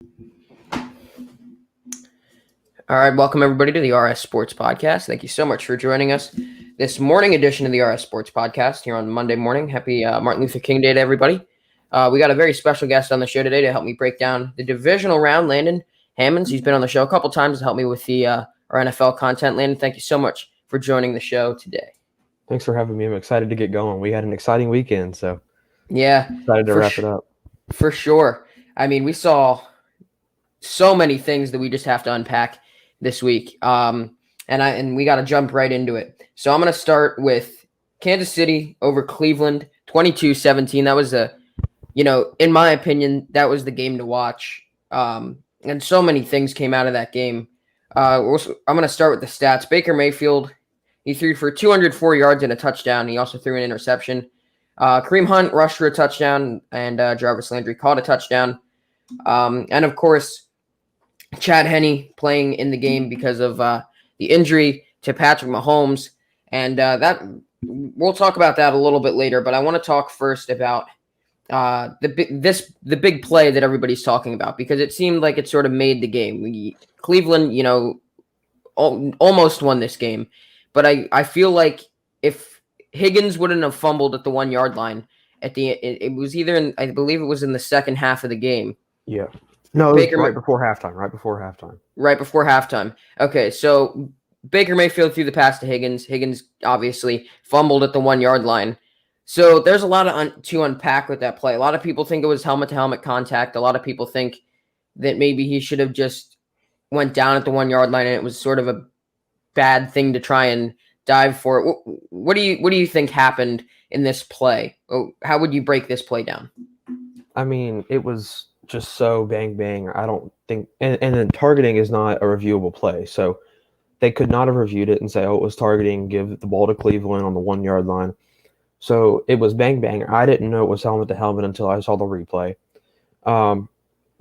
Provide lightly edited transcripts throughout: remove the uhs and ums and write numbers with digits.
All right, welcome everybody to the RS Sports Podcast. Thank you so much for joining us this morning edition of the RS Sports Podcast here on Monday morning. Happy Martin Luther King Day to everybody. We got a very special guest on the show today to help me break down the Divisional Round, Landon Hammons. He's been on the show a couple times to help me with the our NFL content. Landon, thank you so much for joining the show today. Thanks for having me. I'm excited to get going. We had an exciting weekend, so yeah, excited to wrap it up. For sure. I mean, we saw so many things that we just have to unpack this week. And we got to jump right into it. So I'm going to start with Kansas City over Cleveland, 22-17. That was in my opinion, that was the game to watch. And so many things came out of that game. I'm going to start with the stats. Baker Mayfield, he threw for 204 yards and a touchdown. He also threw an interception. Kareem Hunt rushed for a touchdown, and Jarvis Landry caught a touchdown. And of course, Chad Henne playing in the game because of the injury to Patrick Mahomes. And that we'll talk about that a little bit later, but I want to talk first about the big play that everybody's talking about, because it seemed like it sort of made the game. Cleveland, almost won this game, but I feel like if Higgins wouldn't have fumbled at the 1 yard line it was either I believe it was in the second half of the game. Yeah. No, it was right before halftime. Right before halftime. Okay, so Baker Mayfield threw the pass to Higgins. Higgins obviously fumbled at the 1 yard line. So there's a lot to unpack with that play. A lot of people think it was helmet-to-helmet contact. A lot of people think that maybe he should have just went down at the 1 yard line and it was sort of a bad thing to try and dive for it. What do you think happened in this play? How would you break this play down? I mean, it was just so bang. I don't think, and then targeting is not a reviewable play, so they could not have reviewed it and say, oh, it was targeting, give the ball to Cleveland on the 1 yard line. So it was bang. I didn't know it was helmet to helmet until I saw the replay.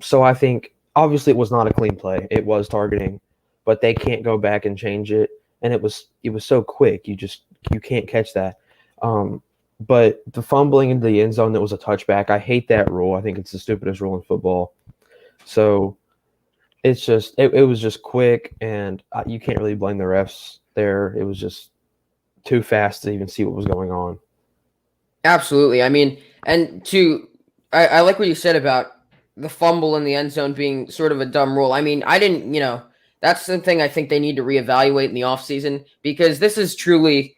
So I think obviously it was not a clean play. It was targeting, but they can't go back and change it. And it was so quick. You can't catch that. But the fumbling into the end zone, that was a touchback. I hate that rule. I think it's the stupidest rule in football. So it's just it was just quick, and you can't really blame the refs there. It was just too fast to even see what was going on. Absolutely. I mean, I like what you said about the fumble in the end zone being sort of a dumb rule. I mean, that's something I think they need to reevaluate in the offseason, because this is truly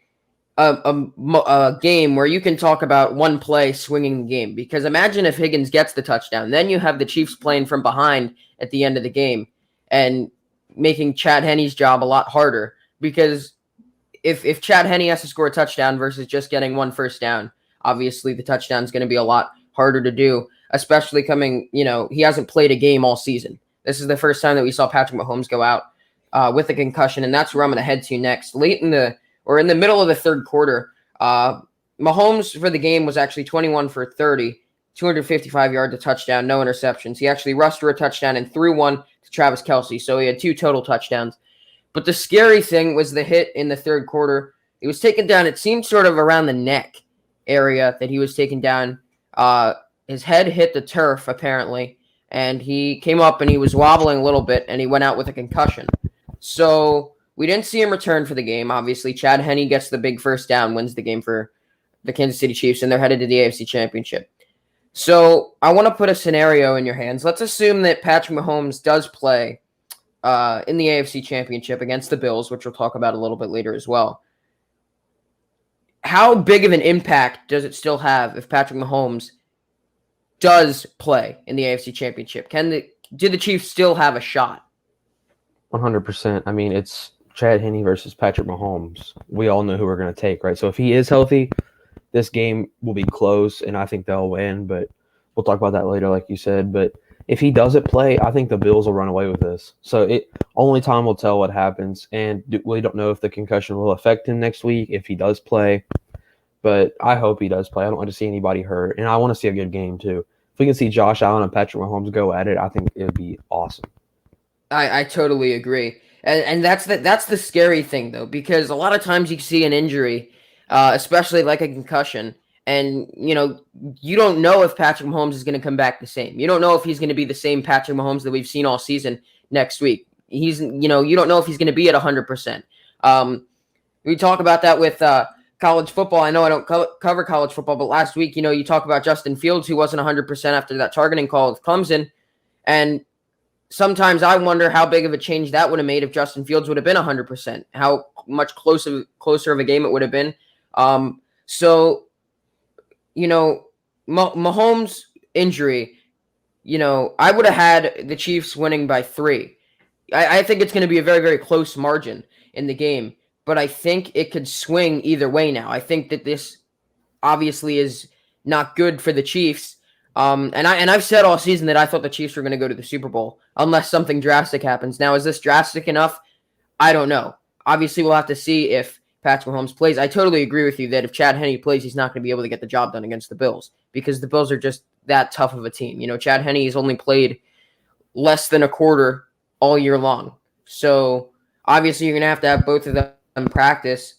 a game where you can talk about one play swinging the game. Because imagine if Higgins gets the touchdown, then you have the Chiefs playing from behind at the end of the game and making Chad Henne's job a lot harder. Because if Chad Henne has to score a touchdown versus just getting one first down, obviously the touchdown is going to be a lot harder to do, especially coming, he hasn't played a game all season. This is the first time that we saw Patrick Mahomes go out with a concussion, and that's where I'm going to head to next. In the middle of the third quarter, Mahomes for the game was actually 21 for 30, 255 yards, a touchdown, no interceptions. He actually rushed for a touchdown and threw one to Travis Kelce, so he had 2 total touchdowns. But the scary thing was the hit in the third quarter. He was taken down, it seemed sort of around the neck area that he was taken down. His head hit the turf, apparently, and he came up and he was wobbling a little bit, and he went out with a concussion. So we didn't see him return for the game. Obviously, Chad Henne gets the big first down, wins the game for the Kansas City Chiefs, and they're headed to the AFC Championship. So I want to put a scenario in your hands. Let's assume that Patrick Mahomes does play in the AFC Championship against the Bills, which we'll talk about a little bit later as well. How big of an impact does it still have if Patrick Mahomes does play in the AFC Championship? Do the Chiefs still have a shot? 100%. I mean, it's Chad Henne versus Patrick Mahomes. We all know who we're going to take, right? So if he is healthy, this game will be close, and I think they'll win, but we'll talk about that later, like you said. But if he doesn't play, I think the Bills will run away with this. So only time will tell what happens, and we don't know if the concussion will affect him next week if he does play. But I hope he does play. I don't want to see anybody hurt, and I want to see a good game too. If we can see Josh Allen and Patrick Mahomes go at it, I think it would be awesome. I totally agree. And that's the scary thing, though, because a lot of times you see an injury, especially like a concussion, And, you don't know if Patrick Mahomes is going to come back the same. You don't know if he's going to be the same Patrick Mahomes that we've seen all season next week. You don't know if he's going to be at 100%. We talk about that with college football. I know I don't cover college football, but last week, you talk about Justin Fields, who wasn't 100% after that targeting call with Clemson. And sometimes I wonder how big of a change that would have made if Justin Fields would have been 100%, how much closer of a game it would have been. Mahomes' injury, I would have had the Chiefs winning by 3. I think it's going to be a very, very close margin in the game, but I think it could swing either way now. I think that this obviously is not good for the Chiefs. And I've said all season that I thought the Chiefs were going to go to the Super Bowl unless something drastic happens. Now, is this drastic enough? I don't know. Obviously, we'll have to see if Patrick Mahomes plays. I totally agree with you that if Chad Henne plays, he's not going to be able to get the job done against the Bills because the Bills are just that tough of a team. Chad Henne has only played less than a quarter all year long. So obviously you're going to have both of them practice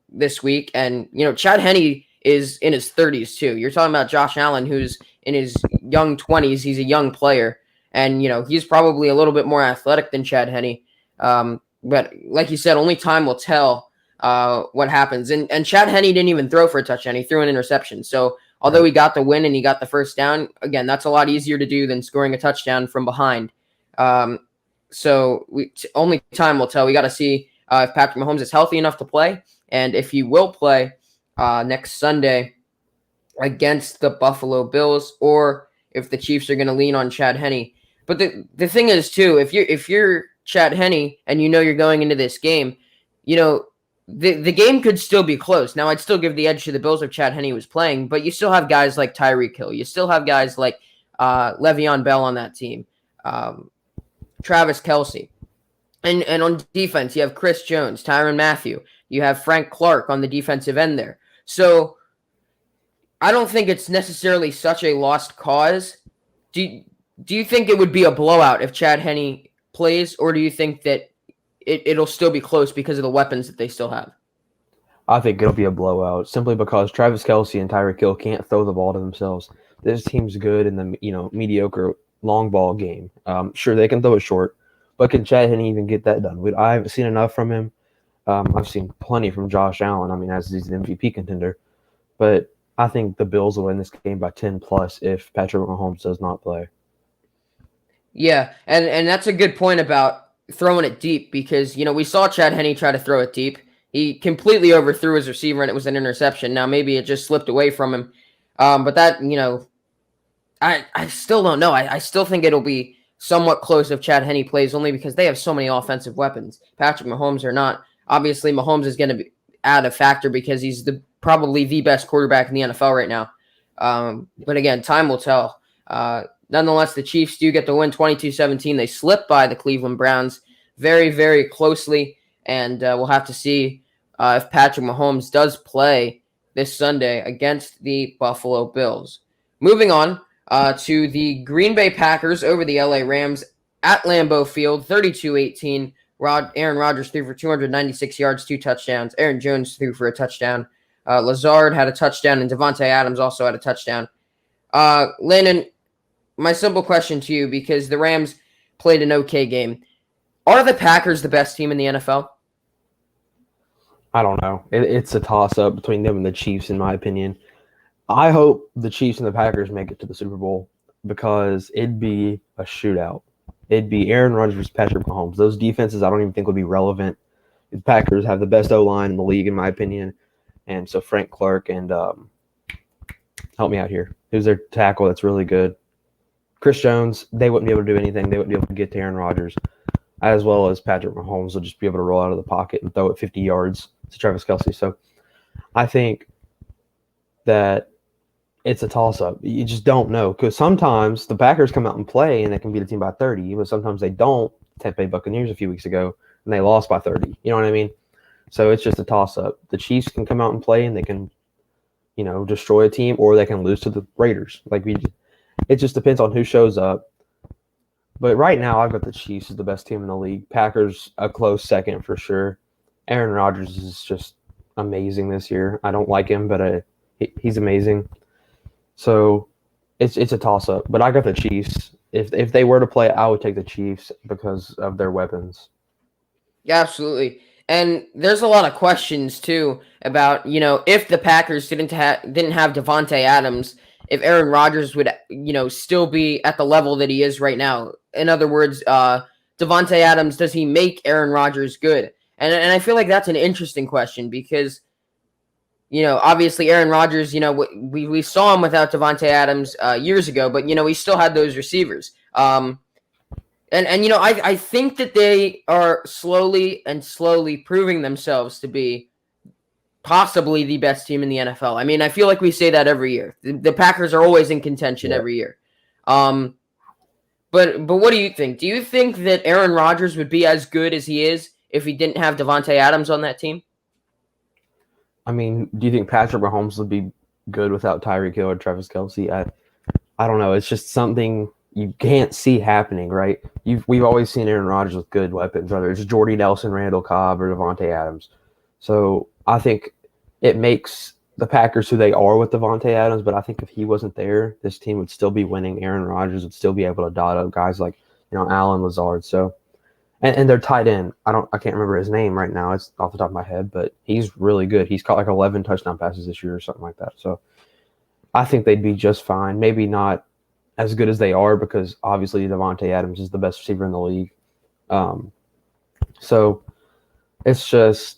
this week. And, Chad Henne is in his 30s too. You're talking about Josh Allen, who's in his young 20s. He's a young player. And, he's probably a little bit more athletic than Chad Henne. But like you said, only time will tell what happens. And Chad Henne didn't even throw for a touchdown. He threw an interception. So although he got the win and he got the first down, again, that's a lot easier to do than scoring a touchdown from behind. So only time will tell. We got to see if Patrick Mahomes is healthy enough to play, and if he will play next Sunday against the Buffalo Bills, or if the Chiefs are going to lean on Chad Henne. But the thing is too, if you're Chad Henne and you're going into this game, the game could still be close. Now, I'd still give the edge to the Bills if Chad Henne was playing, but you still have guys like Tyreek Hill. You still have guys like Le'Veon Bell on that team. Travis Kelce. And on defense, you have Chris Jones, Tyrann Mathieu. You have Frank Clark on the defensive end there. So I don't think it's necessarily such a lost cause. Do you think it would be a blowout if Chad Henne plays, or do you think that it'll still be close because of the weapons that they still have? I think it'll be a blowout simply because Travis Kelce and Tyreek Hill can't throw the ball to themselves. This team's good in the mediocre long ball game. Sure, they can throw it short, but can Chad Henne even get that done? I haven't seen enough from him. I've seen plenty from Josh Allen. As he's an MVP contender, but I think the Bills will win this game by 10 plus if Patrick Mahomes does not play. Yeah, and that's a good point about throwing it deep because, we saw Chad Henne try to throw it deep. He completely overthrew his receiver and it was an interception. Now, maybe it just slipped away from him. But that, I still don't know. I still think it'll be somewhat close if Chad Henne plays, only because they have so many offensive weapons. Patrick Mahomes are not. Obviously, Mahomes is going to add a factor because he's probably the best quarterback in the NFL right now. But again, time will tell. Nonetheless, the Chiefs do get the win 22-17. They slip by the Cleveland Browns very, very closely, and we'll have to see if Patrick Mahomes does play this Sunday against the Buffalo Bills. Moving on to the Green Bay Packers over the LA Rams at Lambeau Field, 32-18. Aaron Rodgers threw for 296 yards, 2 touchdowns. Aaron Jones threw for a touchdown. Lazard had a touchdown, and Devontae Adams also had a touchdown. Landon, my simple question to you, because the Rams played an okay game. Are the Packers the best team in the NFL? I don't know. It's a toss-up between them and the Chiefs, in my opinion. I hope the Chiefs and the Packers make it to the Super Bowl because it'd be a shootout. It'd be Aaron Rodgers, Patrick Mahomes. Those defenses I don't even think would be relevant. The Packers have the best O-line in the league, in my opinion. And so Frank Clark and help me out here. Who's their tackle that's really good? Chris Jones, they wouldn't be able to do anything. They wouldn't be able to get to Aaron Rodgers, as well as Patrick Mahomes will just be able to roll out of the pocket and throw it 50 yards to Travis Kelce. So I think that it's a toss-up. You just don't know because sometimes the Packers come out and play and they can beat a team by 30, but sometimes they don't. Tampa Bay Buccaneers a few weeks ago, and they lost by 30. You know what I mean? So it's just a toss-up. The Chiefs can come out and play and they can, destroy a team, or they can lose to the Raiders. It just depends on who shows up. But right now, I've got the Chiefs as the best team in the league. Packers a close second for sure. Aaron Rodgers is just amazing this year. I don't like him, but He's amazing. So it's a toss up. But I got the Chiefs. If they were to play, I would take the Chiefs because of their weapons. Yeah, absolutely. And there's a lot of questions too about, if the Packers didn't have Devontae Adams, if Aaron Rodgers would, still be at the level that he is right now. In other words, Devontae Adams, does he make Aaron Rodgers good? And I feel like that's an interesting question because, obviously Aaron Rodgers, we saw him without Devontae Adams years ago, but he still had those receivers. And I think that they are slowly proving themselves to be possibly the best team in the NFL. I mean, I feel like we say that every year. The Packers are always in contention every year. But what do you think? Do you think that Aaron Rodgers would be as good as he is if he didn't have Devontae Adams on that team? I mean, do you think Patrick Mahomes would be good without Tyreek Hill or Travis Kelce? I don't know. It's just something you can't see happening, right? We've always seen Aaron Rodgers with good weapons, whether it's Jordy Nelson, Randall Cobb, or Devontae Adams. So I think it makes the Packers who they are with Devontae Adams, but I think if he wasn't there, this team would still be winning. Aaron Rodgers would still be able to dot up guys like, Allen Lazard. So and they're tight end. I can't remember his name right now. It's off the top of my head, but he's really good. He's caught like 11 touchdown passes this year or something like that. So I think they'd be just fine. Maybe not as good as they are because obviously Devontae Adams is the best receiver in the league. So it's just,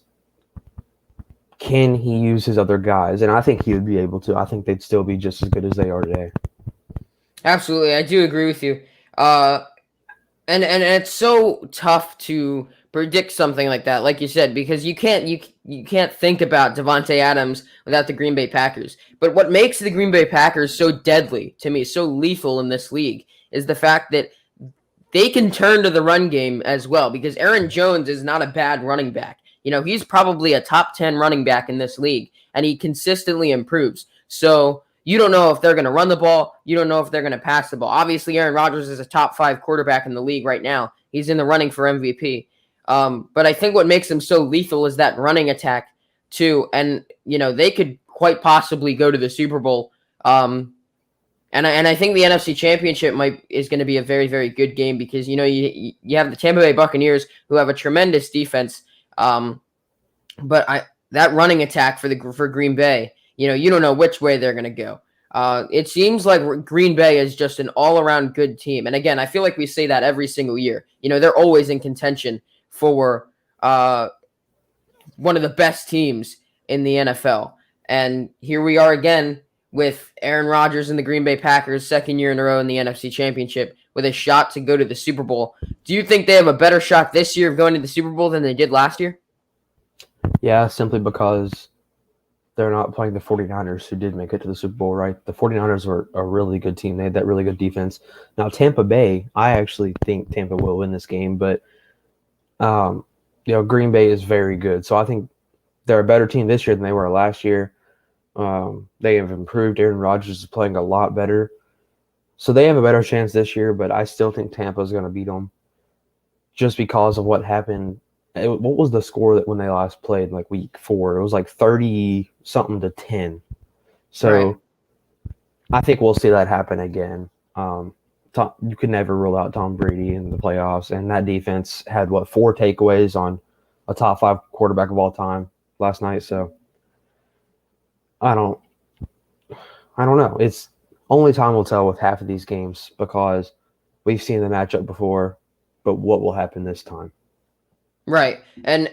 can he use his other guys? And I think he would be able to. I think they'd still be just as good as they are today. Absolutely. I do agree with you. And it's so tough to predict something like that, like you said, because you can't think about Devontae Adams without the Green Bay Packers. But what makes the Green Bay Packers so deadly to me, so lethal in this league, is the fact that they can turn to the run game as well, because Aaron Jones is not a bad running back. He's probably a top 10 running back in this league, and he consistently improves. So you don't know if they're going to run the ball. You don't know if they're going to pass the ball. Obviously, Aaron Rodgers is a top 5 quarterback in the league right now. He's in the running for MVP. But I think what makes them so lethal is that running attack too. And, they could quite possibly go to the Super Bowl. And I think the NFC Championship is going to be a very, very good game because, you have the Tampa Bay Buccaneers who have a tremendous defense. But that running attack for Green Bay, you don't know which way they're going to go. It seems like Green Bay is just an all-around good team. And again, I feel like we say that every single year. They're always in contention for one of the best teams in the NFL. And here we are again with Aaron Rodgers and the Green Bay Packers, second year in a row in the NFC Championship, with a shot to go to the Super Bowl. Do you think they have a better shot this year of going to the Super Bowl than they did last year? Yeah, simply because they're not playing the 49ers, who did make it to the Super Bowl, right? The 49ers were a really good team. They had that really good defense. Now, Tampa Bay, I actually think Tampa will win this game, but Green Bay is very good. So I think they're a better team this year than they were last year. They have improved. Aaron Rodgers is playing a lot better. So they have a better chance this year, but I still think Tampa is going to beat them just because of what happened. What was the score that when they last played, like week 4? It was like 30-something to 10. So right. I think we'll see that happen again. You can never rule out Tom Brady in the playoffs, and that defense had 4 takeaways on a top 5 quarterback of all time last night. So I don't know. It's only time will tell with half of these games because we've seen the matchup before, but what will happen this time? Right. And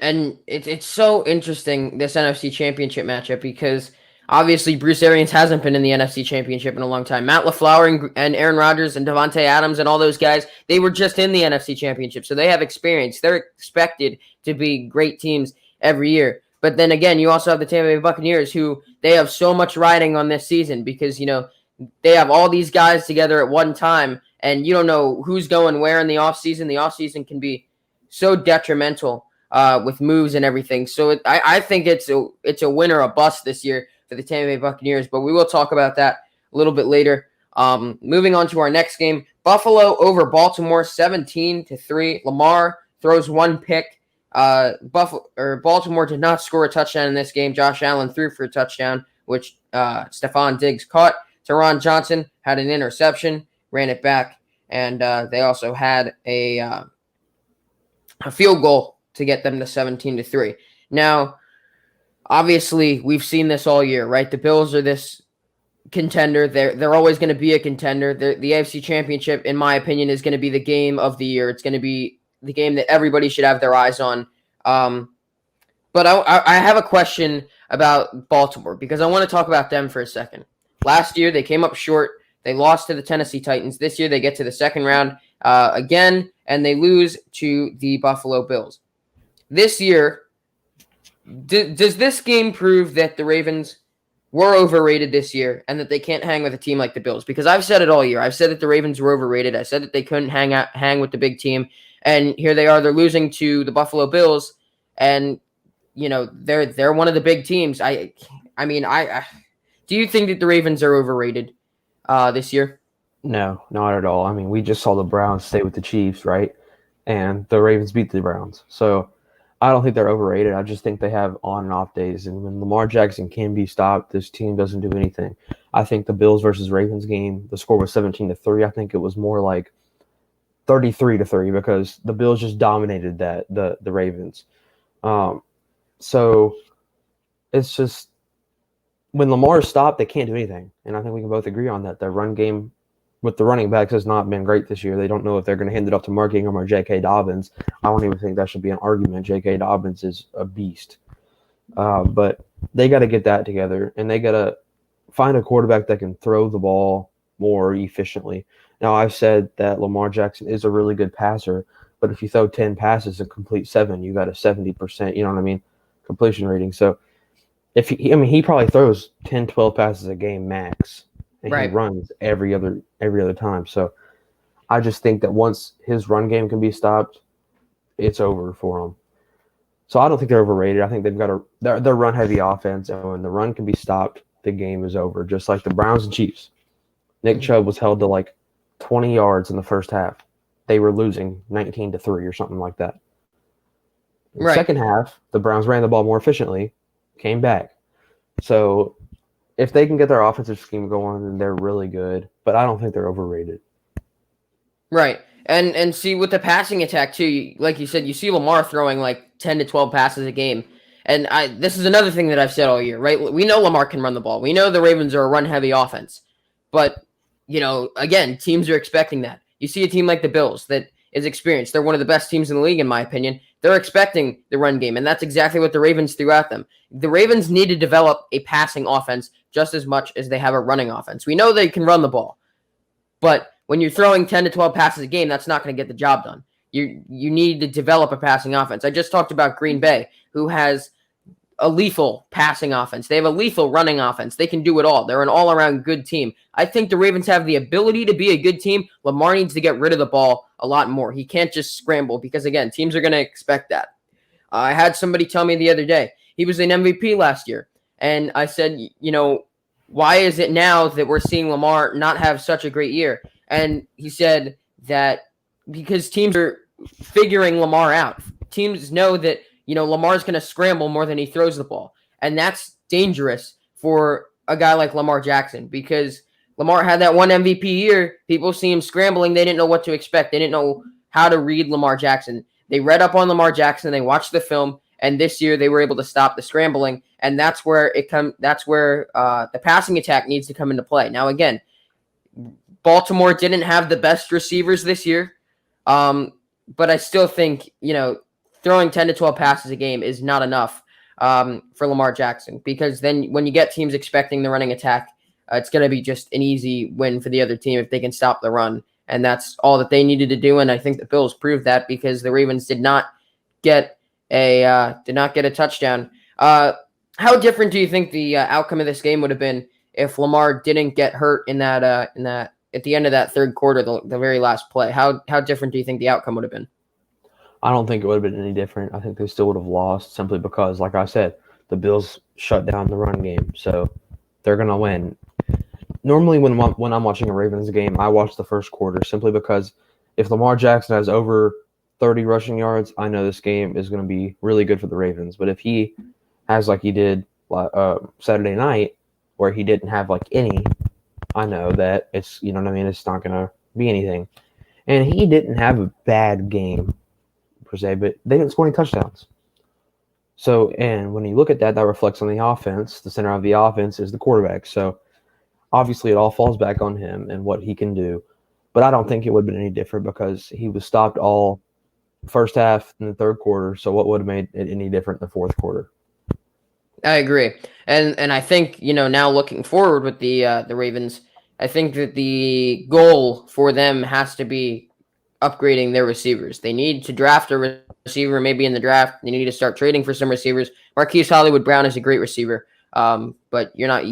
it's so interesting, this NFC Championship matchup, because obviously Bruce Arians hasn't been in the NFC Championship in a long time. Matt LaFleur and Aaron Rodgers and Devontae Adams and all those guys, they were just in the NFC Championship, so they have experience. They're expected to be great teams every year. But then again, you also have the Tampa Bay Buccaneers, who they have so much riding on this season because, they have all these guys together at one time, and you don't know who's going where in the offseason. The offseason can be so detrimental with moves and everything. So I think it's a win or a bust this year for the Tampa Bay Buccaneers, but we will talk about that a little bit later. Moving on to our next game, Buffalo over Baltimore 17-3. Lamar throws 1 pick. Baltimore did not score a touchdown in this game. Josh Allen threw for a touchdown, which Stephon Diggs caught. Teron Johnson had an interception, ran it back, and they also had a field goal to get them to 17-3. Now, obviously, we've seen this all year, right? The Bills are this contender. They're always going to be a contender. The AFC Championship, in my opinion, is going to be the game of the year. It's going to be the game that everybody should have their eyes on. But I have a question about Baltimore because I want to talk about them for a second. Last year, they came up short. They lost to the Tennessee Titans. This year, they get to the second round again, and they lose to the Buffalo Bills. This year, does this game prove that the Ravens were overrated this year and that they can't hang with a team like the Bills? Because I've said it all year. I've said that the Ravens were overrated. I said that they couldn't hang with the big team. And here they are. They're losing to the Buffalo Bills. And, you know, they're one of the big teams. I mean, do you think that the Ravens are overrated this year? No, not at all. I mean, we just saw the Browns stay with the Chiefs, right? And the Ravens beat the Browns. So I don't think they're overrated. I just think they have on and off days. And when Lamar Jackson can be stopped, this team doesn't do anything. I think the Bills versus Ravens game, the score was 17-3. I think it was more like 33-3 because the Bills just dominated the Ravens. So it's just when Lamar is stopped, they can't do anything. And I think we can both agree on that. Their run game with the running backs has not been great this year. They don't know if they're going to hand it off to Mark Ingram or J.K. Dobbins. I don't even think that should be an argument. J.K. Dobbins is a beast. But they got to get that together, and they got to find a quarterback that can throw the ball more efficiently. Now, I've said that Lamar Jackson is a really good passer, but if you throw 10 passes and complete 7, you got a 70%, you know what I mean, completion rating. So he probably throws 10, 12 passes a game max. And right. He runs every other time. So I just think that once his run game can be stopped, it's over for him. So I don't think they're overrated. I think they've got their run heavy offense, and when the run can be stopped, the game is over. Just like the Browns and Chiefs. Nick Chubb was held to like 20 yards in the first half. They were losing 19-3 or something like that. In the second half, the Browns ran the ball more efficiently, came back. So if they can get their offensive scheme going, then they're really good. But I don't think they're overrated. Right. And see, with the passing attack, too, like you said, you see Lamar throwing like 10 to 12 passes a game. And this is another thing that I've said all year, right? We know Lamar can run the ball. We know the Ravens are a run-heavy offense. But, you know, again, teams are expecting that. You see a team like the Bills that is experienced. They're one of the best teams in the league, in my opinion. They're expecting the run game, and that's exactly what the Ravens threw at them. The Ravens need to develop a passing offense just as much as they have a running offense. We know they can run the ball, but when you're throwing 10 to 12 passes a game, that's not going to get the job done. You need to develop a passing offense. I just talked about Green Bay, who has a lethal passing offense. They have a lethal running offense. They can do it all. They're an all-around good team. I think the Ravens have the ability to be a good team. Lamar needs to get rid of the ball a lot more. He can't just scramble because, again, teams are going to expect that. I had somebody tell me the other day, he was an MVP last year. And I said, you know, why is it now that we're seeing Lamar not have such a great year? And he said that because teams are figuring Lamar out. Teams know that, you know, Lamar's going to scramble more than he throws the ball. And that's dangerous for a guy like Lamar Jackson because Lamar had that one MVP year. People see him scrambling. They didn't know what to expect. They didn't know how to read Lamar Jackson. They read up on Lamar Jackson. They watched the film. And this year they were able to stop the scrambling. And that's where the passing attack needs to come into play. Now, again, Baltimore didn't have the best receivers this year. But I still think, you know, throwing 10 to 12 passes a game is not enough for Lamar Jackson because then when you get teams expecting the running attack, it's going to be just an easy win for the other team if they can stop the run. And that's all that they needed to do. And I think the Bills proved that because the Ravens did not get a touchdown. How different do you think the outcome of this game would have been if Lamar didn't get hurt in that at the end of that third quarter, the very last play? How different do you think the outcome would have been? I don't think it would have been any different. I think they still would have lost simply because, like I said, the Bills shut down the run game. So they're going to win. Normally when I'm watching a Ravens game, I watch the first quarter simply because if Lamar Jackson has over 30 rushing yards, I know this game is going to be really good for the Ravens. But if he has like he did Saturday night, where he didn't have like any, I know that it's, you know what I mean, it's not going to be anything. And he didn't have a bad game per se, but they didn't score any touchdowns. So, and when you look at that, that reflects on the offense. The center of the offense is the quarterback. So, obviously, it all falls back on him and what he can do. But I don't think it would have been any different because he was stopped all first half and the third quarter. So, what would have made it any different in the fourth quarter? I agree, and I think now looking forward with the Ravens, I think that the goal for them has to be upgrading their receivers. They need to draft a receiver, maybe in the draft. They need to start trading for some receivers. Marquise Hollywood Brown is a great receiver, but you're not.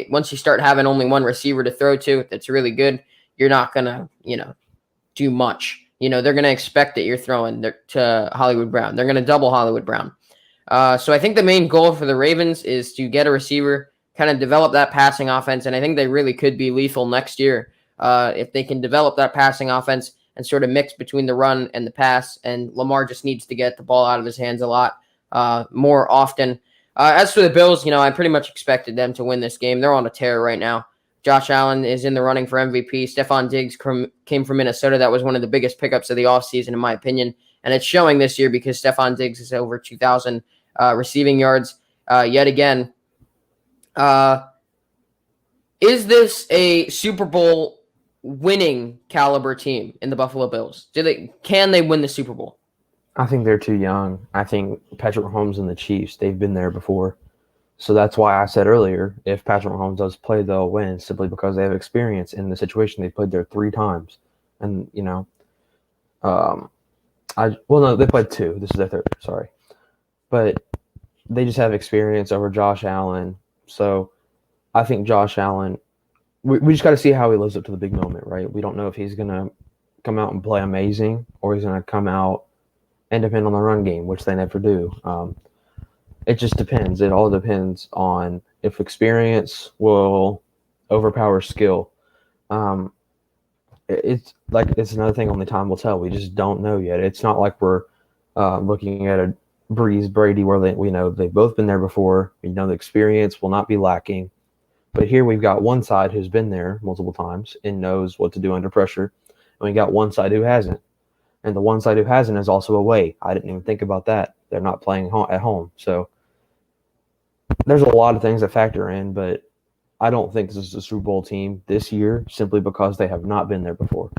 Once you start having only one receiver to throw to, that's really good. You're not gonna do much. They're gonna expect that you're throwing to Hollywood Brown. They're gonna double Hollywood Brown. So I think the main goal for the Ravens is to get a receiver, kind of develop that passing offense, and I think they really could be lethal next year if they can develop that passing offense and sort of mix between the run and the pass. And Lamar just needs to get the ball out of his hands a lot more often. As for the Bills, I pretty much expected them to win this game. They're on a tear right now. Josh Allen is in the running for MVP. Stephon Diggs came from Minnesota. That was one of the biggest pickups of the offseason, in my opinion. And it's showing this year because Stephon Diggs is over 2,000 receiving yards yet again. Is this a Super Bowl winning caliber team in the Buffalo Bills? Can they win the Super Bowl? I think they're too young. I think Patrick Mahomes and the Chiefs, they've been there before. So that's why I said earlier, if Patrick Mahomes does play, they'll win simply because they have experience in the situation. They played there 3 times. And, they played 2. This is their 3rd, sorry. But they just have experience over Josh Allen. So I think Josh Allen, we just got to see how he lives up to the big moment, right? We don't know if he's going to come out and play amazing or he's going to come out and depend on the run game, which they never do. It just depends. It all depends on if experience will overpower skill. It's another thing only time will tell. We just don't know yet. It's not like we're looking at a Breeze Brady where they've both been there before. The experience will not be lacking. But here we've got one side who's been there multiple times and knows what to do under pressure. And we got one side who hasn't. And the one side who hasn't is also away. I didn't even think about that. They're not playing at home. So there's a lot of things that factor in, but I don't think this is a Super Bowl team this year simply because they have not been there before.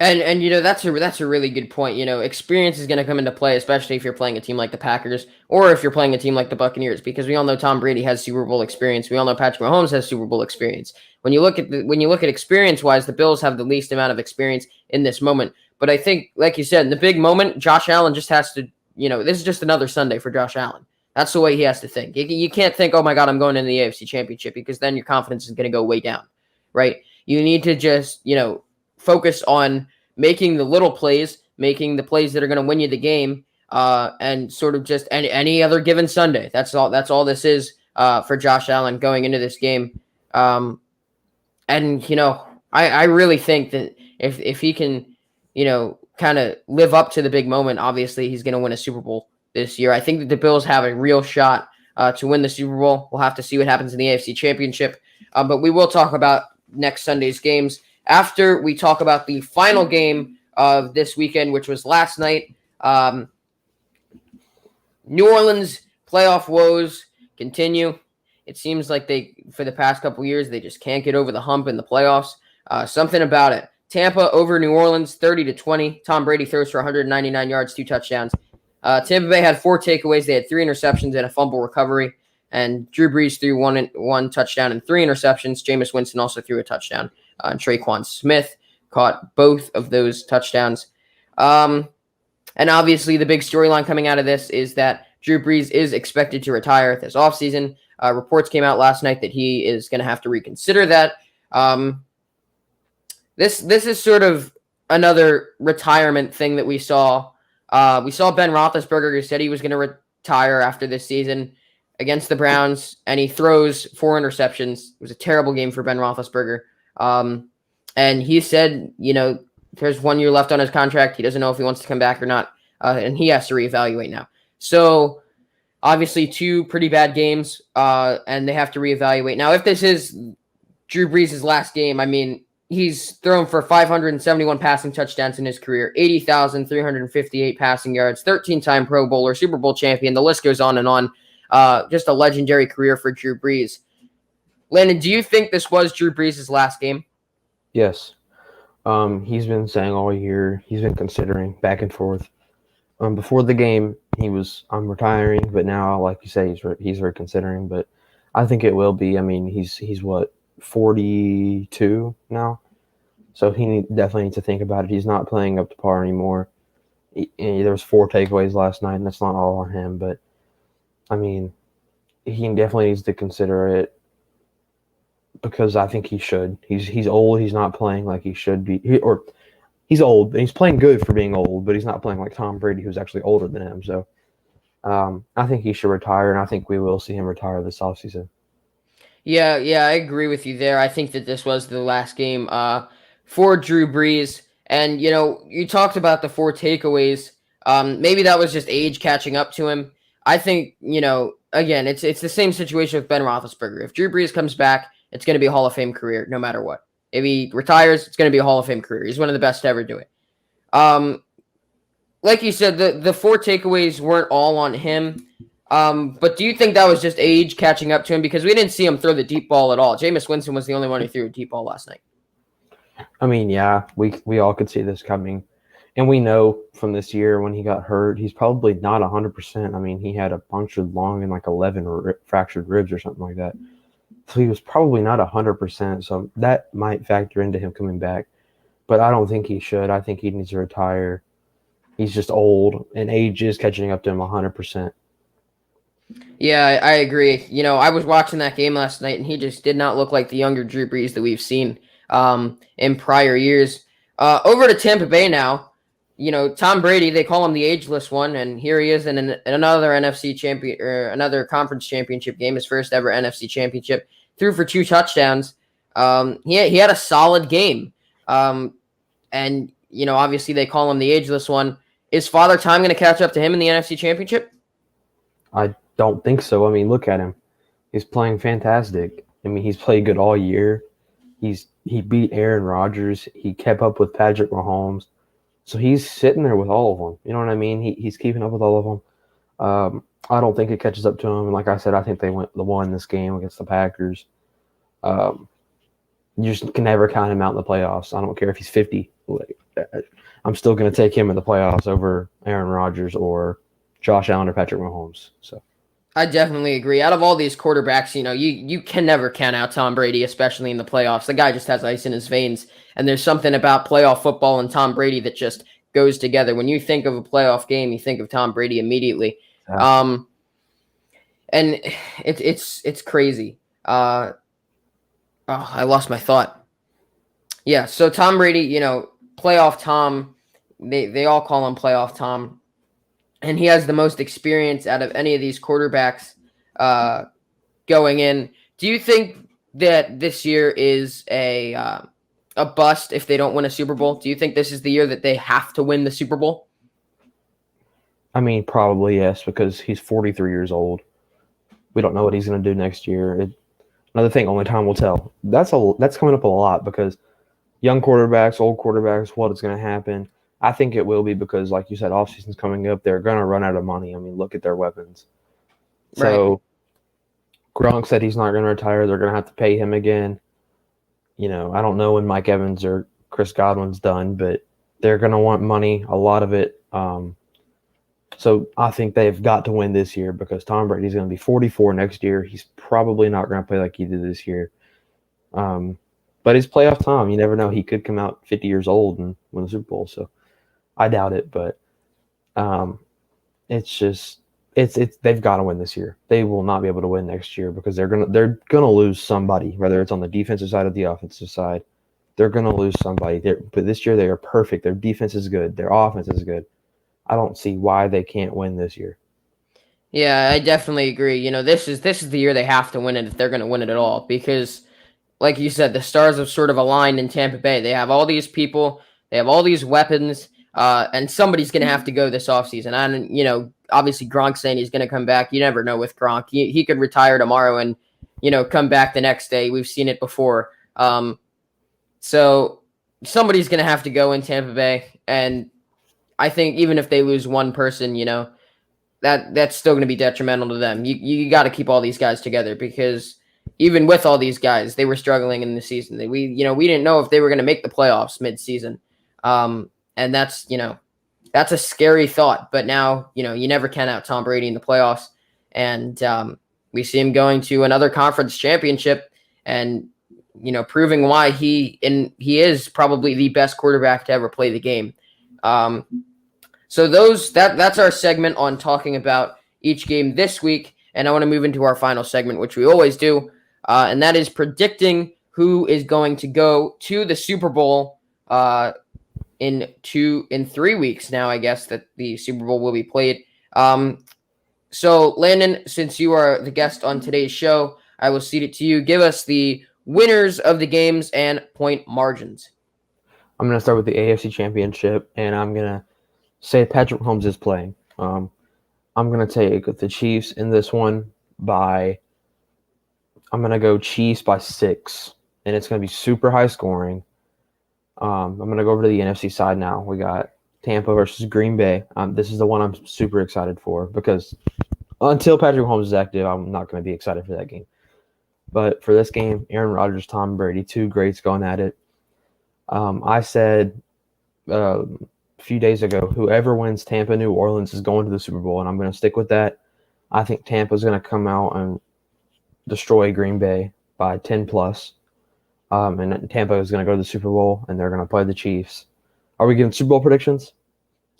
And that's a really good point. Experience is going to come into play, especially if you're playing a team like the Packers or if you're playing a team like the Buccaneers, because we all know Tom Brady has Super Bowl experience. We all know Patrick Mahomes has Super Bowl experience. When you look at experience wise, the Bills have the least amount of experience in this moment. But I think, like you said, in the big moment, Josh Allen just has to. This is just another Sunday for Josh Allen. That's the way he has to think. You can't think, oh my God, I'm going into the AFC Championship, because then your confidence is going to go way down, right? You need to just focus on making the little plays, making the plays that are going to win you the game, and sort of just any other given Sunday. That's all this is for Josh Allen going into this game. I really think that if he can, kind of live up to the big moment, obviously he's going to win a Super Bowl this year. I think that the Bills have a real shot to win the Super Bowl. We'll have to see what happens in the AFC Championship, but we will talk about next Sunday's games after we talk about the final game of this weekend, which was last night. New Orleans playoff woes continue. It seems like for the past couple years, they just can't get over the hump in the playoffs. Something about it. Tampa over New Orleans, 30-20. Tom Brady throws for 199 yards, 2 touchdowns. Tampa Bay had 4 takeaways. They had 3 interceptions and a fumble recovery. And Drew Brees threw one touchdown and 3 interceptions. Jameis Winston also threw a touchdown. And Traquan Smith caught both of those touchdowns. And obviously the big storyline coming out of this is that Drew Brees is expected to retire this offseason. Reports came out last night that he is going to have to reconsider that. This is sort of another retirement thing that we saw. We saw Ben Roethlisberger, who said he was going to retire after this season against the Browns, and he throws 4 interceptions. It was a terrible game for Ben Roethlisberger. And he said, there's 1 year left on his contract. He doesn't know if he wants to come back or not, and he has to reevaluate now. So Obviously, two pretty bad games, and they have to reevaluate. Now, if this is Drew Brees' last game, I mean, he's thrown for 571 passing touchdowns in his career, 80,358 passing yards, 13-time Pro Bowler, Super Bowl champion. The list goes on and on. Just a legendary career for Drew Brees. Landon, do you think this was Drew Brees' last game? Yes. He's been saying all year, he's been considering back and forth. Before the game, he was, I'm retiring, but now, like you say, he's reconsidering. But I think it will be. I mean, he's what, 42 now, so definitely needs to think about it. He's not playing up to par anymore. There was 4 takeaways last night, and that's not all on him. But I mean, he definitely needs to consider it because I think he should. He's old. He's not playing like he should be. He's old, and he's playing good for being old, but he's not playing like Tom Brady, who's actually older than him. So I think he should retire, and I think we will see him retire this offseason. Yeah, I agree with you there. I think that this was the last game for Drew Brees. And, you talked about the 4 takeaways. Maybe that was just age catching up to him. I think, again, it's the same situation with Ben Roethlisberger. If Drew Brees comes back, it's going to be a Hall of Fame career no matter what. If he retires, it's going to be a Hall of Fame career. He's one of the best to ever do it. Like you said, the 4 takeaways weren't all on him. But do you think that was just age catching up to him? Because we didn't see him throw the deep ball at all. Jameis Winston was the only one who threw a deep ball last night. I mean, yeah, we all could see this coming. And we know from this year when he got hurt, he's probably not 100%. I mean, he had a punctured lung and like 11 fractured ribs or something like that. So he was probably not 100%. So that might factor into him coming back. But I don't think he should. I think he needs to retire. He's just old, and age is catching up to him 100%. Yeah, I agree. I was watching that game last night, and he just did not look like the younger Drew Brees that we've seen in prior years. Over to Tampa Bay now. Tom Brady, they call him the ageless one, and here he is in another NFC champion or another conference championship game, his first ever NFC championship. Threw for 2 touchdowns. He had a solid game. And obviously they call him the ageless one. Is Father Time going to catch up to him in the NFC championship? I don't think so. I mean, look at him. He's playing fantastic. I mean, he's played good all year. He beat Aaron Rodgers. He kept up with Patrick Mahomes. So he's sitting there with all of them. You know what I mean? He's keeping up with all of them. I don't think it catches up to him. And like I said, I think they won this game against the Packers. You just can never count him out in the playoffs. I don't care if he's 50. I'm still going to take him in the playoffs over Aaron Rodgers or Josh Allen or Patrick Mahomes. So I definitely agree. Out of all these quarterbacks, you can never count out Tom Brady, especially in the playoffs. The guy just has ice in his veins, and there's something about playoff football and Tom Brady that just goes together. When you think of a playoff game, you think of Tom Brady immediately. And it's crazy. I lost my thought. Yeah, so Tom Brady, playoff Tom, they all call him playoff Tom. And he has the most experience out of any of these quarterbacks going in. Do you think that this year is a bust if they don't win a Super Bowl? Do you think this is the year that they have to win the Super Bowl? I mean, probably yes, because he's 43 years old. We don't know what he's going to do next year. Another thing, only time will tell. That's coming up a lot because young quarterbacks, old quarterbacks, what is going to happen? I think it will be because, like you said, offseason's coming up. They're going to run out of money. I mean, look at their weapons. So Gronk said he's not going to retire. They're going to have to pay him again. I don't know when Mike Evans or Chris Godwin's done, but they're going to want money, a lot of it. So I think they've got to win this year because Tom Brady's going to be 44 next year. He's probably not going to play like he did this year. But it's playoff time. You never know. He could come out 50 years old and win the Super Bowl. So I doubt it, but it's they've got to win this year. They will not be able to win next year because they're gonna lose somebody, whether it's on the defensive side or the offensive side. They're gonna lose somebody. But this year they are perfect. Their defense is good. Their offense is good. I don't see why they can't win this year. Yeah, I definitely agree. This is the year they have to win it if they're going to win it at all because, like you said, the stars have sort of aligned in Tampa Bay. They have all these people. They have all these weapons. And somebody's going to have to go this offseason. And, obviously Gronk's saying he's going to come back. You never know with Gronk. He could retire tomorrow and, come back the next day. We've seen it before. So somebody's going to have to go in Tampa Bay. And I think even if they lose one person, that's still going to be detrimental to them. You got to keep all these guys together because even with all these guys, they were struggling in the season. We didn't know if they were going to make the playoffs mid-season. And that's a scary thought. But now, you never count out Tom Brady in the playoffs. And we see him going to another conference championship and, proving why he is probably the best quarterback to ever play the game. So that's our segment on talking about each game this week. And I want to move into our final segment, which we always do. And that is predicting who is going to go to the Super Bowl in 3 weeks now, I guess, that the Super Bowl will be played. So, Landon, since you are the guest on today's show, I will cede it to you. Give us the winners of the games and point margins. I'm going to start with the AFC Championship, and I'm going to say Patrick Mahomes is playing. I'm going to take the Chiefs in this one I'm going to go Chiefs by 6, and it's going to be super high scoring. I'm going to go over to the NFC side now. We got Tampa versus Green Bay. This is the one I'm super excited for because until Patrick Mahomes is active, I'm not going to be excited for that game. But for this game, Aaron Rodgers, Tom Brady, two greats going at it. I said a few days ago, whoever wins Tampa, New Orleans is going to the Super Bowl, and I'm going to stick with that. I think Tampa's going to come out and destroy Green Bay by 10+. And Tampa is going to go to the Super Bowl, and they're going to play the Chiefs. Are we giving Super Bowl predictions?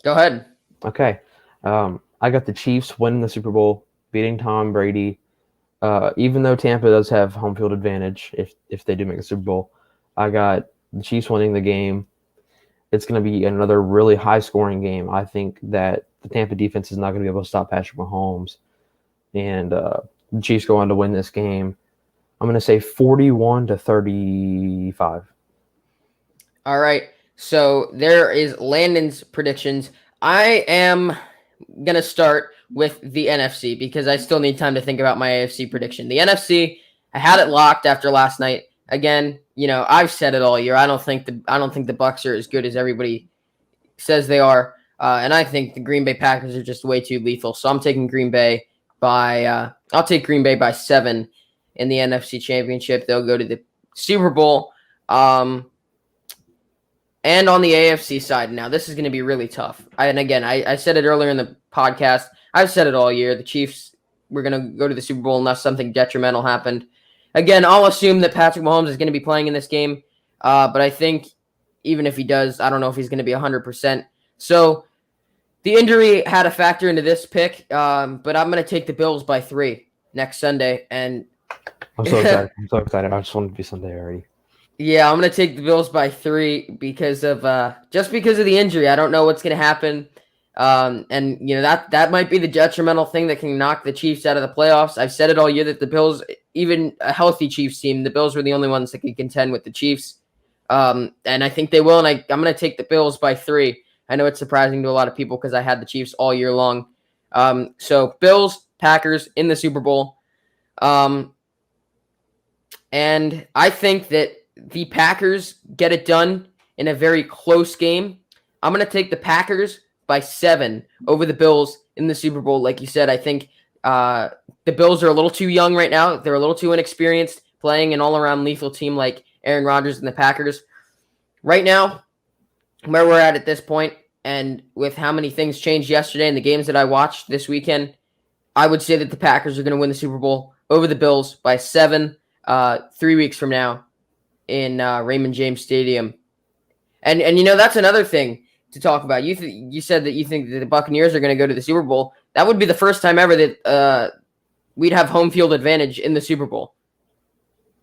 Go ahead. Okay. I got the Chiefs winning the Super Bowl, beating Tom Brady. Even though Tampa does have home field advantage if they do make the Super Bowl, I got the Chiefs winning the game. It's going to be another really high-scoring game. I think that the Tampa defense is not going to be able to stop Patrick Mahomes. And the Chiefs go on to win this game. I'm going to say 41-35. All right. So there is Landon's predictions. I am going to start with the NFC because I still need time to think about my AFC prediction. The NFC, I had it locked after last night. Again, I've said it all year. I don't think the Bucs are as good as everybody says they are. And I think the Green Bay Packers are just way too lethal. So I'm taking Green Bay I'll take Green Bay by 7 in the NFC Championship. They'll go to the Super Bowl. And on the AFC side, now this is going to be really tough. I said it earlier in the podcast. I've said it all year. The Chiefs were going to go to the Super Bowl unless something detrimental happened. Again, I'll assume that Patrick Mahomes is going to be playing in this game. But I think even if he does, I don't know if he's going to be 100%. So the injury had a factor into this pick, but I'm going to take the Bills by 3 next Sunday. And I'm so excited. I just want it to be Sunday already. Yeah, I'm going to take the Bills by 3 because of the injury. I don't know what's going to happen. And that might be the detrimental thing that can knock the Chiefs out of the playoffs. I've said it all year that the Bills, even a healthy Chiefs team, the Bills were the only ones that could contend with the Chiefs. And I think they will. And I'm going to take the Bills by 3. I know it's surprising to a lot of people because I had the Chiefs all year long. So Bills, Packers in the Super Bowl. And I think that the Packers get it done in a very close game. I'm going to take the Packers by 7 over the Bills in the Super Bowl. Like you said, I think the Bills are a little too young right now. They're a little too inexperienced playing an all-around lethal team like Aaron Rodgers and the Packers. Right now, where we're at this point, and with how many things changed yesterday in the games that I watched this weekend, I would say that the Packers are going to win the Super Bowl over the Bills by 7 3 weeks from now in Raymond James Stadium. And that's another thing to talk about. You said that you think that the Buccaneers are going to go to the Super Bowl. That would be the first time ever that we'd have home field advantage in the Super Bowl.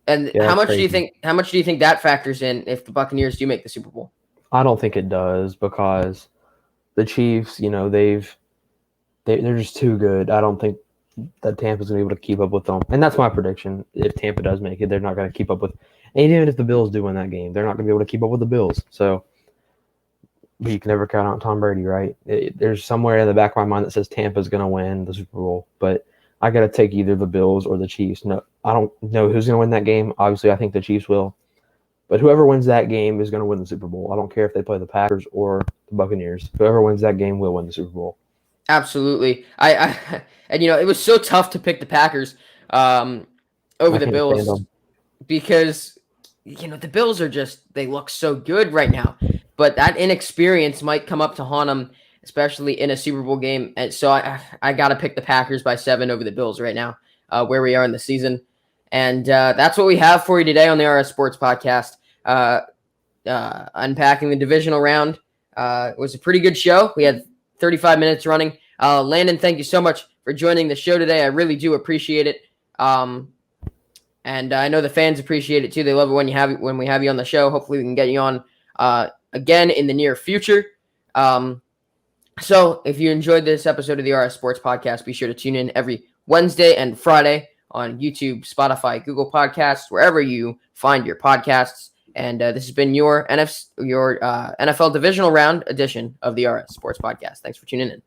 And Yeah, how much crazy. do you think that factors in if the Buccaneers do make the Super Bowl? I don't think it does because the Chiefs, they're just too good. I don't think that Tampa's going to be able to keep up with them. And that's my prediction. If Tampa does make it, they're not going to keep up with – and even if the Bills do win that game, they're not going to be able to keep up with the Bills. So but you can never count out Tom Brady, right? There's somewhere in the back of my mind that says Tampa's going to win the Super Bowl, but I got to take either the Bills or the Chiefs. No, I don't know who's going to win that game. Obviously, I think the Chiefs will, but whoever wins that game is going to win the Super Bowl. I don't care if they play the Packers or the Buccaneers. Whoever wins that game will win the Super Bowl. Absolutely. I and it was so tough to pick the Packers over the Bills because the Bills are they look so good right now, but that inexperience might come up to haunt them, especially in a Super Bowl game. And so I got to pick the Packers by 7 over the Bills right now, where we are in the season. And that's what we have for you today on the RS Sports Podcast. Unpacking the divisional round. It was a pretty good show. We had 35 minutes running. Landon, thank you so much for joining the show today. I really do appreciate it. And I know the fans appreciate it too. They love it when we have you on the show. Hopefully we can get you on again in the near future. So if you enjoyed this episode of the RS Sports Podcast, be sure to tune in every Wednesday and Friday on YouTube, Spotify, Google Podcasts, wherever you find your podcasts. And this has been your NFL Divisional Round edition of the RS Sports Podcast. Thanks for tuning in.